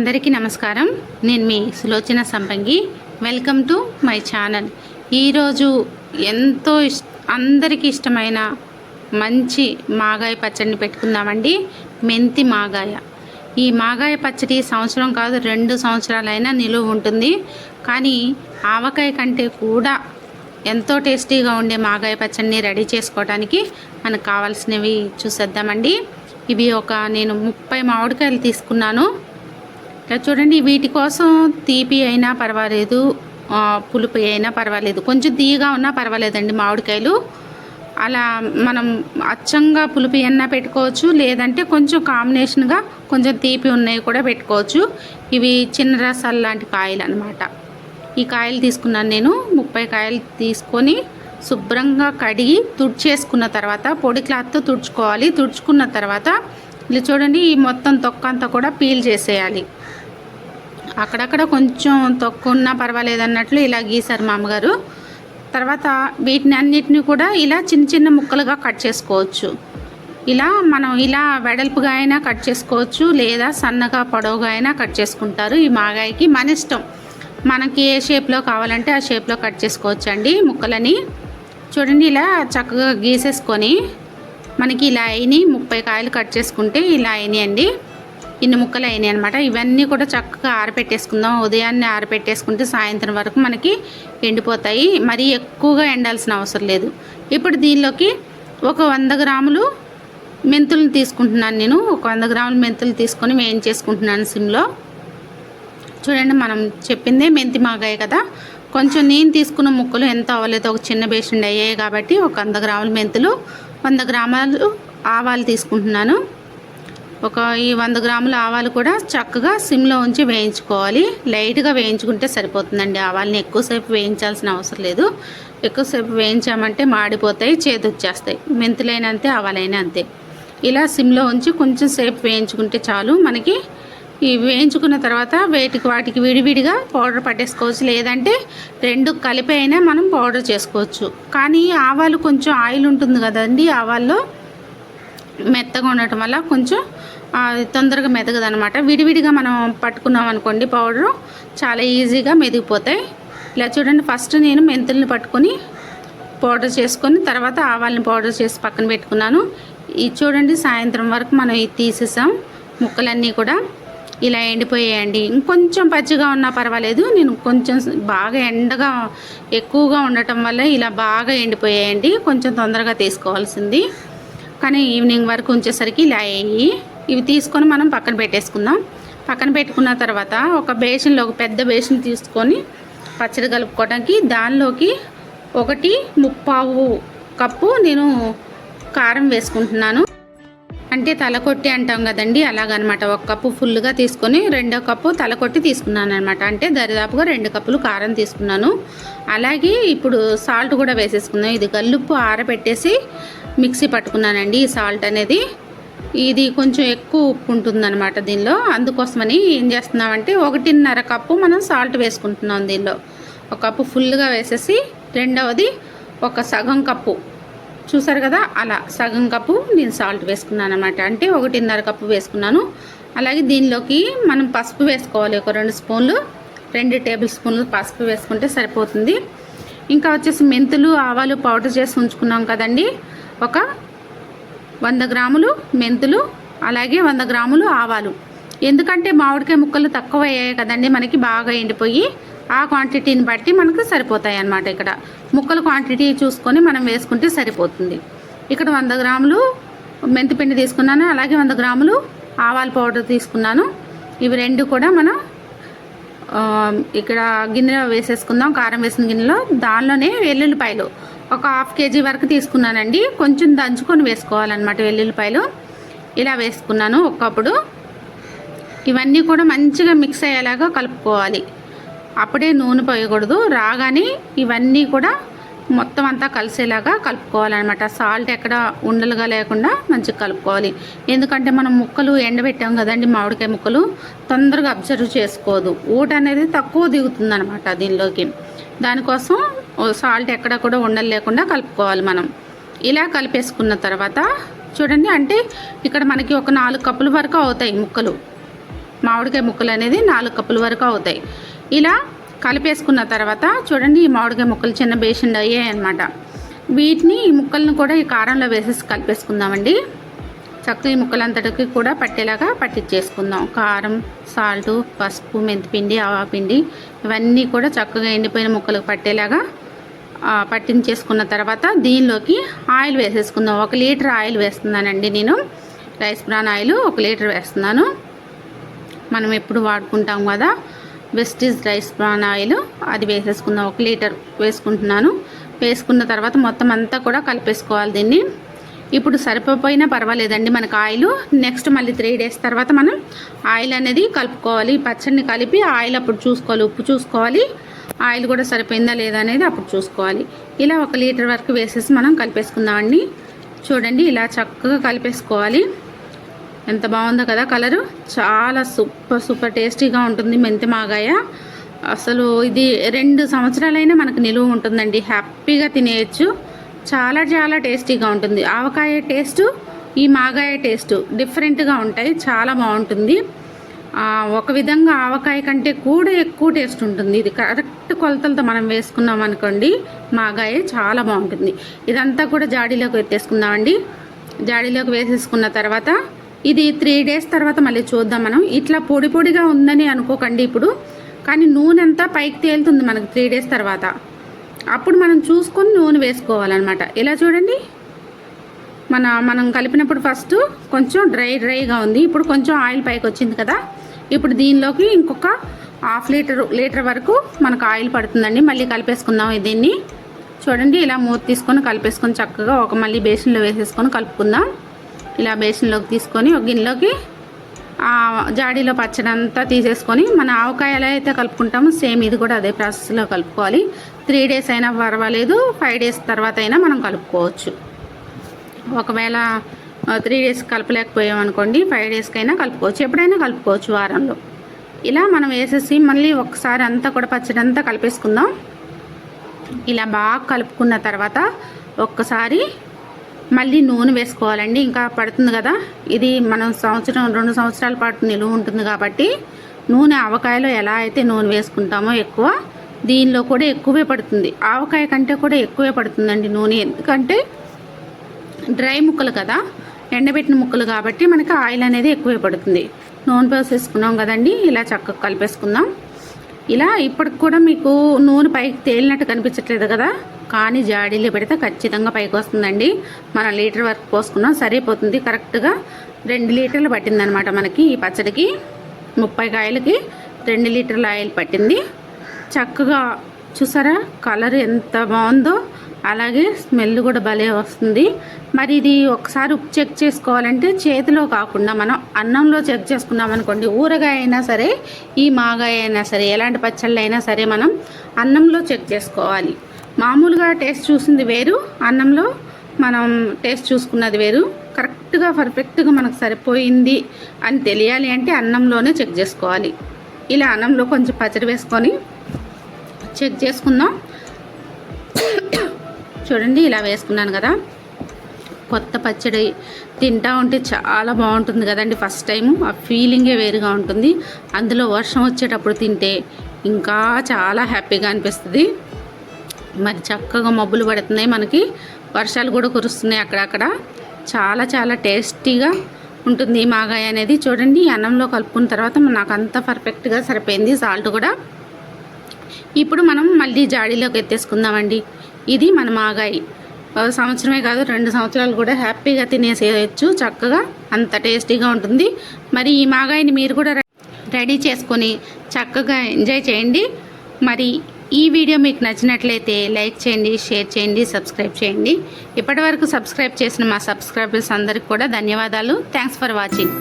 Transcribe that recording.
అందరికీ నమస్కారం. నేను మీ సులోచన సంపంగి. Welcome to my channel. ఈరోజు ఎంతో అందరికీ ఇష్టమైన మంచి మాగాయ పచ్చడిని పెట్టుకుందామండి. మెంతి మాగాయ. ఈ మాగాయ పచ్చడి సంవత్సరం కాదు 2 సంవత్సరాలైనా నిలువ ఉంటుంది. కానీ ఆవకాయ కంటే కూడా ఎంతో టేస్టీగా ఉండే మాగాయ పచ్చడిని రెడీ చేసుకోవడానికి మనకు కావాల్సినవి చూసేద్దామండి. ఇవి నేను 30 మామిడికాయలు తీసుకున్నాను. చూడండి, వీటి కోసం తీపి అయినా పర్వాలేదు, పులుపు అయినా పర్వాలేదు, కొంచెం తీయగా ఉన్నా పర్వాలేదండి మామిడికాయలు. అలా మనం అచ్చంగా పులుపు అయినా పెట్టుకోవచ్చు, లేదంటే కొంచెం కాంబినేషన్గా కొంచెం తీపి ఉన్నవి కూడా పెట్టుకోవచ్చు. ఇవి చిన్న రసాలు లాంటి కాయలు అన్నమాట. ఈ కాయలు తీసుకున్నాను నేను. 30 కాయలు తీసుకొని శుభ్రంగా కడిగి తుడిచేసుకున్న తర్వాత పొడి క్లాత్తో తుడుచుకోవాలి. తుడుచుకున్న తర్వాత ఇలా చూడండి, ఈ మొత్తం తొక్క అంతా కూడా పీల్ చేసేయాలి. అక్కడక్కడ కొంచెం తొక్కు ఉన్నా పర్వాలేదు అన్నట్లు ఇలా గీసారు మా అమ్మగారు. తర్వాత వీటిని అన్నిటిని కూడా ఇలా చిన్న చిన్న ముక్కలుగా కట్ చేసుకోవచ్చు. మనం ఇలా వెడల్పుగా అయినా కట్ చేసుకోవచ్చు, లేదా సన్నగా పొడవుగా అయినా కట్ చేసుకుంటారు. ఈ మాగాయకి మన ఇష్టం, మనకి ఏ షేప్లో కావాలంటే ఆ షేప్లో కట్ చేసుకోవచ్చు అండి ముక్కలని. చూడండి, ఇలా చక్కగా గీసేసుకొని మనకి ఇలా అయినాయి. 30 కాయలు కట్ చేసుకుంటే ఇలా అయినాయి అండి. ఇన్ని ముక్కలు అయినాయి అనమాట. ఇవన్నీ కూడా చక్కగా ఆరబెట్టేసుకుందాం. ఉదయాన్నే ఆరబెట్టేసుకుంటే సాయంత్రం వరకు మనకి ఎండిపోతాయి. మరీ ఎక్కువగా ఎండాల్సిన అవసరం లేదు. ఇప్పుడు దీనిలోకి ఒక 100 గ్రాములు మెంతులను తీసుకుంటున్నాను నేను. ఒక 100 గ్రాముల మెంతులు తీసుకొని వేయించేసుకుంటున్నాను సిమ్లో. చూడండి, మనం చెప్పిందే మెంతి మాగాయ కదా. కొంచెం నేను తీసుకున్న ముక్కలు ఎంత అవ్వలేదు, ఒక చిన్న బేషన్ అయ్యాయి కాబట్టి ఒక 100 గ్రాముల మెంతులు, 100 గ్రాములు ఆవాలు తీసుకుంటున్నాను. ఈ 100 గ్రాముల ఆవాలు కూడా చక్కగా సిమ్లో ఉంచి వేయించుకోవాలి. లైట్గా వేయించుకుంటే సరిపోతుందండి. ఆవాలని ఎక్కువసేపు వేయించాల్సిన అవసరం లేదు. ఎక్కువసేపు వేయించామంటే మాడిపోతాయి, చేదు వచ్చేస్తాయి. మెంతులైనా అంతే, ఆవాలైనా అంతే. ఇలా సిమ్లో ఉంచి కొంచెం సేపు వేయించుకుంటే చాలు. మనకి ఈ వేయించుకున్న తర్వాత వాటికి విడివిడిగా పౌడర్ పట్టేసుకోవచ్చు, లేదంటే 2 కలిపి అయినా మనం పౌడర్ చేసుకోవచ్చు. కానీ ఆవాలు కొంచెం ఆయిల్ ఉంటుంది కదండి, ఆవాల్లో మెత్తగా ఉండటం వల్ల కొంచెం తొందరగా మెదగదు అనమాట. విడివిడిగా మనం పట్టుకున్నాం అనుకోండి పౌడరు, చాలా ఈజీగా మెదిగిపోతాయి. ఇలా చూడండి, ఫస్ట్ నేను మెంతుల్ని పట్టుకొని పౌడర్ చేసుకొని తర్వాత ఆవాలని పౌడర్ చేసి పక్కన పెట్టుకున్నాను. ఇది చూడండి, సాయంత్రం వరకు మనం ఇది తీసేసాం. ముక్కలన్నీ కూడా ఇలా ఎండిపోయాయండి. ఇంకొంచెం పచ్చిగా ఉన్నా పర్వాలేదు. నేను కొంచెం బాగా ఎండగా ఎక్కువగా ఉండటం వల్ల ఇలా బాగా ఎండిపోయాయండి. కొంచెం తొందరగా తీసుకోవాల్సింది, కానీ ఈవినింగ్ వరకు ఉంచేసరికి ఇలా అయ్యి ఇవి తీసుకొని మనం పక్కన పెట్టేసుకుందాం. పక్కన పెట్టుకున్న తర్వాత ఒక పెద్ద బేషన్ తీసుకొని పచ్చడి కలుపుకోవడానికి దానిలోకి 1/3 కప్పు నేను కారం వేసుకుంటున్నాను. అంటే తలకొట్టి అంటాం కదండి, అలాగనమాట. 1 కప్పు ఫుల్గా తీసుకొని 2వ కప్పు తలకొట్టి తీసుకున్నాను అనమాట. అంటే దరిదాపుగా 2 కప్పులు కారం తీసుకున్నాను. అలాగే ఇప్పుడు సాల్ట్ కూడా వేసేసుకుందాం. ఇది గల్లుప్పు ఆరబెట్టేసి మిక్సీ పట్టుకున్నానండి. ఈ సాల్ట్ అనేది ఇది కొంచెం ఎక్కువ ఉప్పు ఉంటుందన్నమాట దీనిలో. అందుకోసమని ఏం చేస్తున్నామంటే 1.5 కప్పు మనం సాల్ట్ వేసుకుంటున్నాం దీనిలో. 1 కప్పు ఫుల్గా వేసేసి రెండవది ఒక సగం కప్పు, చూసారు కదా, అలా సగం కప్పు నేను సాల్ట్ వేసుకున్నాను అనమాట. అంటే 1.5 కప్పు వేసుకున్నాను. అలాగే దీనిలోకి మనం పసుపు వేసుకోవాలి. ఒక 2 స్పూన్లు, 2 టేబుల్ స్పూన్లు పసుపు వేసుకుంటే సరిపోతుంది. ఇంకా వచ్చేసి మెంతులు ఆవాలు పౌడర్ చేసి ఉంచుకున్నాం కదండి. ఒక 100 గ్రాములు మెంతులు, అలాగే 100 గ్రాములు ఆవాలు. ఎందుకంటే మామిడికాయ ముక్కలు తక్కువ అయ్యాయి కదండి మనకి, బాగా ఎండిపోయి ఆ క్వాంటిటీని బట్టి మనకు సరిపోతాయి అన్నమాట. ఇక్కడ ముక్కల క్వాంటిటీ చూసుకొని మనం వేసుకుంటే సరిపోతుంది. ఇక్కడ 100 గ్రాములు మెంతిపిండి తీసుకున్నాను, అలాగే 100 గ్రాములు ఆవాల పౌడర్ తీసుకున్నాను. ఇవి 2 కూడా మనం ఇక్కడ గిన్నెలో వేసేసుకుందాం. కారం వేసిన గిన్నెలో దానిలోనే వెల్లుల్లిపాయలు ఒక 1/2 కేజీ వరకు తీసుకున్నానండి. కొంచెం దంచుకొని వేసుకోవాలన్నమాట వెల్లుల్లిపాయలు. ఇలా వేసుకున్నాను 1 కప్పుడు. ఇవన్నీ కూడా మంచిగా మిక్స్ అయ్యేలాగా కలుపుకోవాలి. అప్పుడే నూనె పోయకూడదు. రాగానే ఇవన్నీ కూడా మొత్తం అంతా కలిసేలాగా కలుపుకోవాలన్నమాట. సాల్ట్ ఎక్కడ ఉండలుగా లేకుండా మంచిగా కలుపుకోవాలి. ఎందుకంటే మనం ముక్కలు ఎండబెట్టాం కదండి, మామిడికాయ ముక్కలు తొందరగా అబ్జర్వ్ చేసుకోదు. ఊట అనేది తక్కువ దిగుతుంది అనమాట దీనిలోకి. దానికోసం సాల్ట్ ఎక్కడ కూడా ఉండలు లేకుండా కలుపుకోవాలి మనం. ఇలా కలిపేసుకున్న తర్వాత చూడండి, అంటే ఇక్కడ మనకి ఒక 4 కప్పుల వరకు అవుతాయి ముక్కలు. మామిడికాయ ముక్కలు అనేది 4 కప్పుల వరకు అవుతాయి. ఇలా కలిపేసుకున్న తర్వాత చూడండి, ఈ మామిడికాయ ముక్కలు చిన్న బేషన్ అయ్యాయి అన్నమాట. వీటిని ఈ ముక్కలను కూడా ఈ కారంలో వేసేసి కలిపేసుకుందామండి. చక్కగా ఈ ముక్కలంతటికి కూడా పట్టేలాగా పట్టించేసుకుందాం. కారం, సాల్టు, పసుపు, మెంతిపిండి, ఆవాపిండి ఇవన్నీ కూడా చక్కగా ఎండిపోయిన ముక్కలకు పట్టేలాగా పట్టించేసుకున్న తర్వాత దీనిలోకి ఆయిల్ వేసేసుకుందాం. 1 లీటర్ ఆయిల్ వేస్తున్నానండి నేను. రైస్ బ్రాన్ ఆయిల్ 1 లీటర్ వేస్తున్నాను. మనం ఎప్పుడు వాడుకుంటాం కదా వెస్టీజ్ రైస్ బ్రాన్ ఆయిల్, అది వేసేసుకుందాం. 1 లీటర్ వేసుకుంటున్నాను. వేసుకున్న తర్వాత మొత్తం అంతా కూడా కలిపేసుకోవాలి దీన్ని. ఇప్పుడు సరిపోయినా పర్వాలేదండి మనకు ఆయిల్. నెక్స్ట్ మళ్ళీ 3 డేస్ తర్వాత మనం ఆయిల్ అనేది కలుపుకోవాలి. పచ్చడిని కలిపి ఆయిల్ అప్పుడు చూసుకోవాలి, ఉప్పు చూసుకోవాలి, ఆయిల్ కూడా సరిపోయిందా లేదా అనేది అప్పుడు చూసుకోవాలి. ఇలా 1 లీటర్ వరకు వేసేసి మనం కలిపేసుకుందామండి. చూడండి, ఇలా చక్కగా కలిపేసుకోవాలి. ఎంత బాగుందో కదా కలరు. చాలా సూపర్ టేస్టీగా ఉంటుంది మెంతి మాగాయ. అసలు ఇది 2 సంవత్సరాలైనా మనకు నిలువ ఉంటుందండి. హ్యాపీగా తినేయచ్చు. చాలా చాలా టేస్టీగా ఉంటుంది. ఆవకాయ టేస్టు, ఈ మాగాయ టేస్టు డిఫరెంట్గా ఉంటాయి. చాలా బాగుంటుంది. ఒక విధంగా ఆవకాయ కంటే కూడా ఎక్కువ టేస్ట్ ఉంటుంది. ఇది కరెక్ట్ కొలతలతో మనం వేసుకున్నాం అనుకోండి, మాగాయ చాలా బాగుంటుంది. ఇదంతా కూడా జాడీలోకి వేసేసుకుందామండి. జాడీలోకి వేసేసుకున్న తర్వాత ఇది 3 డేస్ తర్వాత మళ్ళీ చూద్దాం మనం. ఇట్లా పొడి పొడిగా ఉందని అనుకోకండి ఇప్పుడు, కానీ నూనె అంతా పైకి తేలుతుంది మనకు 3 డేస్ తర్వాత. అప్పుడు మనం చూసుకొని నూనె వేసుకోవాలన్నమాట. ఇలా చూడండి, మనం కలిపినప్పుడు ఫస్ట్ కొంచెం డ్రైగా ఉంది. ఇప్పుడు కొంచెం ఆయిల్ పైకి వచ్చింది కదా. ఇప్పుడు దీనిలోకి ఇంకొక 1/2 లీటర్ వరకు మనకు ఆయిల్ పడుతుందండి. మళ్ళీ కలిపేసుకుందాం దీన్ని. చూడండి, ఇలా మూత తీసుకొని కలిపేసుకొని చక్కగా మళ్ళీ బేసిన్లో వేసేసుకొని కలుపుకుందాం. ఇలా బేసిన్లోకి తీసుకొని ఒక గిన్నెలోకి జాడీలో పచ్చడి అంతా తీసేసుకొని మన ఆవకాయ ఎలా అయితే కలుపుకుంటామో సేమ్ ఇది కూడా అదే ప్రాసెస్లో కలుపుకోవాలి. 3 డేస్ అయినా పర్వాలేదు, 5 డేస్ తర్వాత అయినా మనం కలుపుకోవచ్చు. ఒకవేళ 3 డేస్ కలపలేకపోయామనుకోండి 5 డేస్కైనా కలుపుకోవచ్చు, ఎప్పుడైనా కలుపుకోవచ్చు వారంలో. ఇలా మనం వేసేసి మళ్ళీ ఒకసారి అంతా కూడా పచ్చడి అంతా కలిపేసుకుందాం. ఇలా బాగా కలుపుకున్న తర్వాత ఒక్కసారి మళ్ళీ నూనె వేసుకోవాలండి. ఇంకా పడుతుంది కదా, ఇది మనం 1-2 సంవత్సరాల పాటు నిలువ ఉంటుంది కాబట్టి నూనె ఆవకాయలో ఎలా అయితే నూనె వేసుకుంటామో ఎక్కువ, దీనిలో కూడా ఎక్కువే పడుతుంది. ఆవకాయ కంటే కూడా ఎక్కువే పడుతుందండి నూనె. ఎందుకంటే డ్రై ముక్కలు కదా, ఎండబెట్టిన ముక్కలు కాబట్టి మనకి ఆయిల్ అనేది ఎక్కువే పడుతుంది. నూనె పోసేసుకున్నాం కదండి. ఇలా చక్కగా కలిపేసుకుందాం. ఇలా ఇప్పటికి కూడా మీకు నూనె పైకి తేలినట్టు కనిపించట్లేదు కదా, కానీ జాడీలో పెడితే ఖచ్చితంగా పైకి వస్తుందండి. మనం లీటర్ వరకు పోసుకున్నాం, సరిపోతుంది. కరెక్ట్గా 2 లీటర్లు పట్టిందనమాట మనకి ఈ పచ్చడికి. 30 కాయలకి 2 లీటర్ల ఆయిల్ పట్టింది. చక్కగా చూసారా కలర్ ఎంత బాగుందో, అలాగే స్మెల్ కూడా భలే వస్తుంది. మరి ఇది ఒకసారి ఉప్పు చెక్ చేసుకోవాలంటే చేతిలో కాకుండా మనం అన్నంలో చెక్ చేసుకున్నాం అనుకోండి. ఊరగాయ అయినా సరే, ఈ మాగాయ అయినా సరే, ఎలాంటి పచ్చళ్ళు అయినా సరే మనం అన్నంలో చెక్ చేసుకోవాలి. మామూలుగా టేస్ట్ చూసింది వేరు, అన్నంలో మనం టేస్ట్ చూసుకున్నది వేరు. కరెక్ట్గా పర్ఫెక్ట్గా మనకు సరిపోయింది అని తెలియాలి అంటే అన్నంలోనే చెక్ చేసుకోవాలి. ఇలా అన్నంలో కొంచెం పచ్చడి వేసుకొని చెక్ చేసుకుందాం. చూడండి, ఇలా వేసుకున్నాను కదా. కొత్త పచ్చడి తింటా ఉంటే చాలా బాగుంటుంది కదండి. ఫస్ట్ టైము ఆ ఫీలింగే వేరుగా ఉంటుంది. అందులో వర్షం వచ్చేటప్పుడు తింటే ఇంకా చాలా హ్యాపీగా అనిపిస్తుంది. మరి చక్కగా మబ్బులు పడుతున్నాయి, మనకి వర్షాలు కూడా కురుస్తున్నాయి అక్కడక్కడ. చాలా చాలా టేస్టీగా ఉంటుంది ఈ మాగాయ అనేది. చూడండి, అన్నంలో కలుపుకున్న తర్వాత నాకు అంత పర్ఫెక్ట్గా సరిపోయింది, సాల్ట్ కూడా. ఇప్పుడు మనం మళ్ళీ జాడీలోకి ఎత్తేసుకుందామండి. ఇది మన మాగాయ. సంవత్సరమే కాదు 2 సంవత్సరాలు కూడా హ్యాపీగా తినేసేయచ్చు చక్కగా, అంత టేస్టీగా ఉంటుంది. మరి ఈ మాగాయని మీరు కూడా రెడీ చేసుకొని చక్కగా ఎంజాయ్ చేయండి. మరి ఈ వీడియో మీకు నచ్చినట్లయితే లైక్ చేయండి, షేర్ చేయండి, సబ్స్క్రైబ్ చేయండి. ఇప్పటివరకు సబ్స్క్రైబ్ చేసిన మా సబ్స్క్రైబర్స్ అందరికి కూడా ధన్యవాదాలు. Thanks for watching.